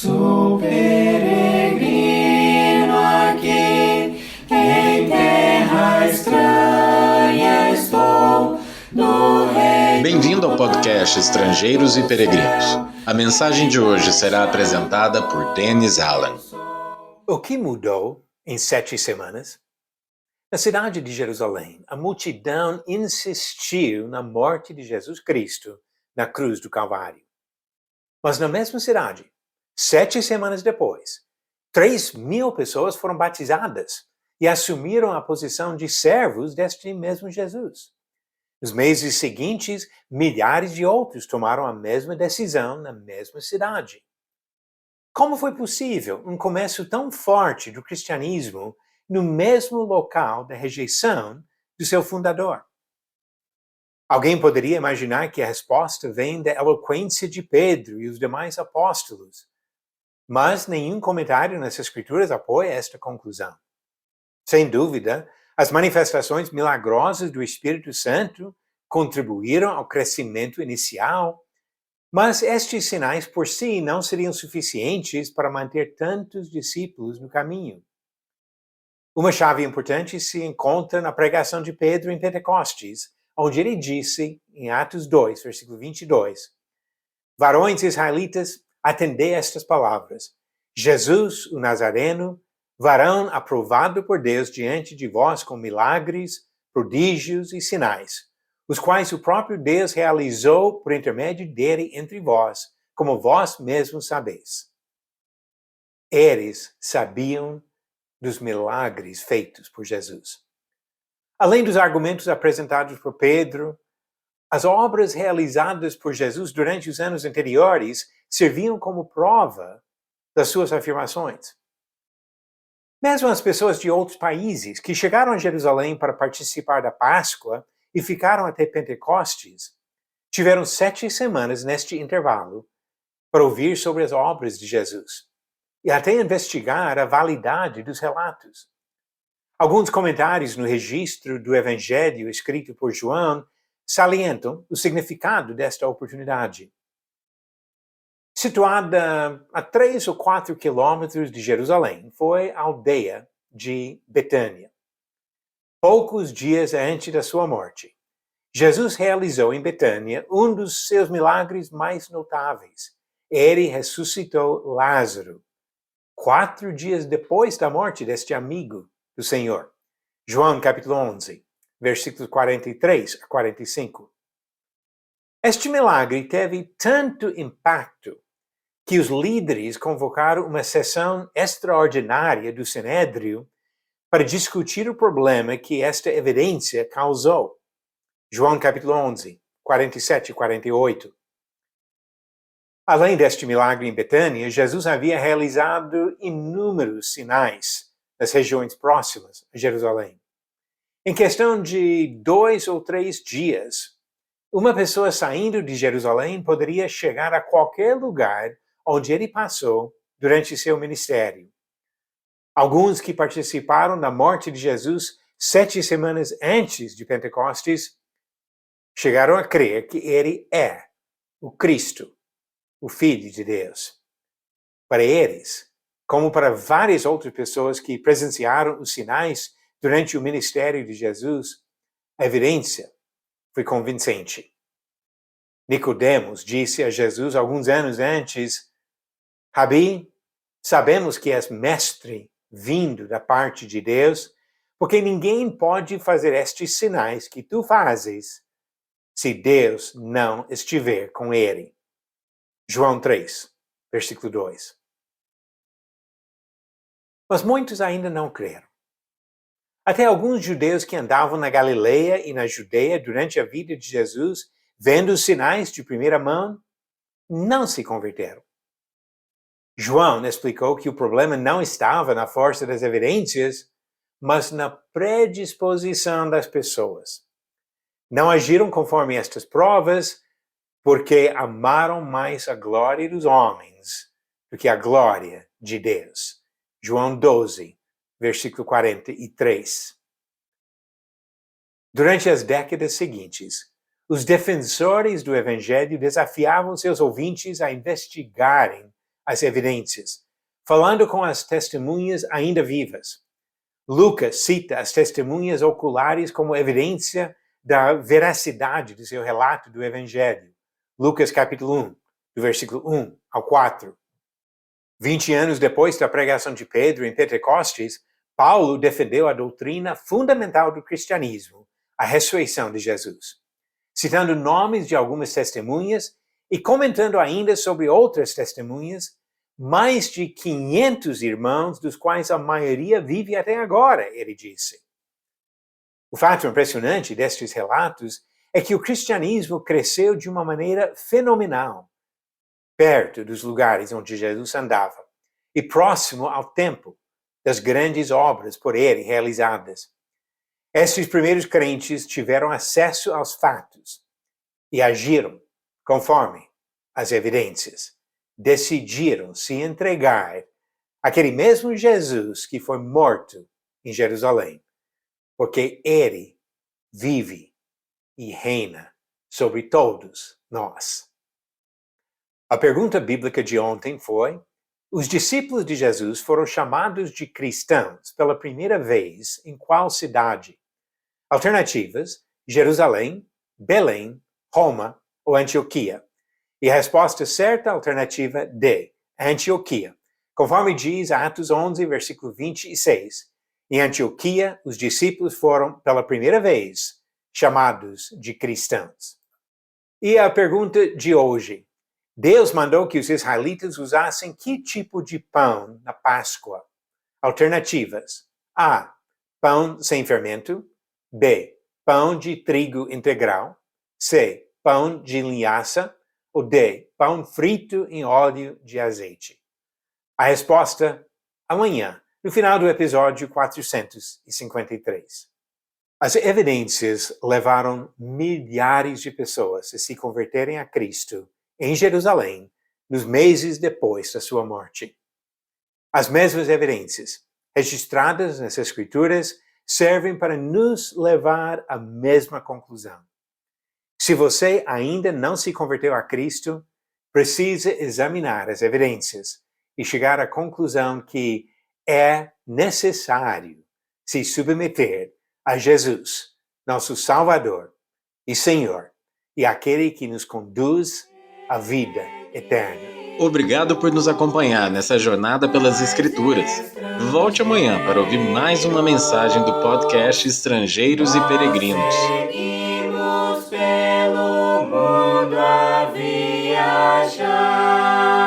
Sou peregrino aqui, em terra estranha estou, no reino. Bem-vindo ao podcast Estrangeiros e Peregrinos. A mensagem de hoje será apresentada por Dennis Allen. O que mudou em 7 semanas? Na cidade de Jerusalém, a multidão insistiu na morte de Jesus Cristo na cruz do Calvário. Mas na mesma cidade, 7 semanas depois, 3.000 pessoas foram batizadas e assumiram a posição de servos deste mesmo Jesus. Nos meses seguintes, milhares de outros tomaram a mesma decisão na mesma cidade. Como foi possível um começo tão forte do cristianismo no mesmo local da rejeição do seu fundador? Alguém poderia imaginar que a resposta vem da eloquência de Pedro e os demais apóstolos, mas nenhum comentário nas Escrituras apoia esta conclusão. Sem dúvida, as manifestações milagrosas do Espírito Santo contribuíram ao crescimento inicial, mas estes sinais por si não seriam suficientes para manter tantos discípulos no caminho. Uma chave importante se encontra na pregação de Pedro em Pentecostes, onde ele disse, em Atos 2, versículo 22, "Varões israelitas, atendei estas palavras. Jesus, o Nazareno, varão aprovado por Deus diante de vós com milagres, prodígios e sinais, os quais o próprio Deus realizou por intermédio dele entre vós, como vós mesmos sabeis." Eles sabiam dos milagres feitos por Jesus. Além dos argumentos apresentados por Pedro, as obras realizadas por Jesus durante os anos anteriores serviam como prova das suas afirmações. Mesmo as pessoas de outros países que chegaram a Jerusalém para participar da Páscoa e ficaram até Pentecostes, tiveram 7 semanas neste intervalo para ouvir sobre as obras de Jesus e até investigar a validade dos relatos. Alguns comentários no registro do Evangelho escrito por João salientam o significado desta oportunidade. Situada a 3 ou 4 quilômetros de Jerusalém, foi a aldeia de Betânia. Poucos dias antes da sua morte, Jesus realizou em Betânia um dos seus milagres mais notáveis. Ele ressuscitou Lázaro, 4 dias depois da morte deste amigo do Senhor. João capítulo 11, versículos 43 a 45. Este milagre teve tanto impacto que os líderes convocaram uma sessão extraordinária do Sinédrio para discutir o problema que esta evidência causou. João capítulo 11, 47 e 48. Além deste milagre em Betânia, Jesus havia realizado inúmeros sinais nas regiões próximas a Jerusalém. Em questão de 2 ou 3 dias, uma pessoa saindo de Jerusalém poderia chegar a qualquer lugar onde ele passou durante seu ministério. Alguns que participaram da morte de Jesus 7 semanas antes de Pentecostes chegaram a crer que ele é o Cristo, o Filho de Deus. Para eles, como para várias outras pessoas que presenciaram os sinais durante o ministério de Jesus, a evidência foi convincente. Nicodemos disse a Jesus alguns anos antes: "Rabi, sabemos que és mestre vindo da parte de Deus, porque ninguém pode fazer estes sinais que tu fazes se Deus não estiver com ele." João 3, versículo 2. Mas muitos ainda não creram. Até alguns judeus que andavam na Galileia e na Judeia durante a vida de Jesus, vendo os sinais de primeira mão, não se converteram. João explicou que o problema não estava na força das evidências, mas na predisposição das pessoas. Não agiram conforme estas provas, porque amaram mais a glória dos homens do que a glória de Deus. João 12, versículo 43. Durante as décadas seguintes, os defensores do Evangelho desafiavam seus ouvintes a investigarem as evidências, falando com as testemunhas ainda vivas. Lucas cita as testemunhas oculares como evidência da veracidade do seu relato do Evangelho. Lucas capítulo 1, do versículo 1 ao 4. 20 anos depois da pregação de Pedro em Pentecostes, Paulo defendeu a doutrina fundamental do cristianismo, a ressurreição de Jesus, citando nomes de algumas testemunhas e comentando ainda sobre outras testemunhas, mais de 500 irmãos, dos quais a maioria vive até agora, ele disse. O fato impressionante destes relatos é que o cristianismo cresceu de uma maneira fenomenal, perto dos lugares onde Jesus andava e próximo ao tempo das grandes obras por ele realizadas. Estes primeiros crentes tiveram acesso aos fatos e agiram conforme as evidências. Decidiram se entregar àquele mesmo Jesus que foi morto em Jerusalém, porque ele vive e reina sobre todos nós. A pergunta bíblica de ontem foi: os discípulos de Jesus foram chamados de cristãos pela primeira vez em qual cidade? Alternativas: Jerusalém, Belém, Roma ou Antioquia. E a resposta certa, alternativa D, Antioquia. Conforme diz Atos 11, versículo 26, em Antioquia os discípulos foram pela primeira vez chamados de cristãos. E a pergunta de hoje: Deus mandou que os israelitas usassem que tipo de pão na Páscoa? Alternativas: A, pão sem fermento. B, pão de trigo integral. C, pão de linhaça. Ou D, pão frito em óleo de azeite. A resposta amanhã, no final do episódio 453. As evidências levaram milhares de pessoas a se converterem a Cristo em Jerusalém nos meses depois da sua morte. As mesmas evidências, registradas nas Escrituras, servem para nos levar à mesma conclusão. Se você ainda não se converteu a Cristo, precisa examinar as evidências e chegar à conclusão que é necessário se submeter a Jesus, nosso Salvador e Senhor, e aquele que nos conduz à vida eterna. Obrigado por nos acompanhar nessa jornada pelas Escrituras. Volte amanhã para ouvir mais uma mensagem do podcast Estrangeiros e Peregrinos. Seguimos pelo mundo a viajar.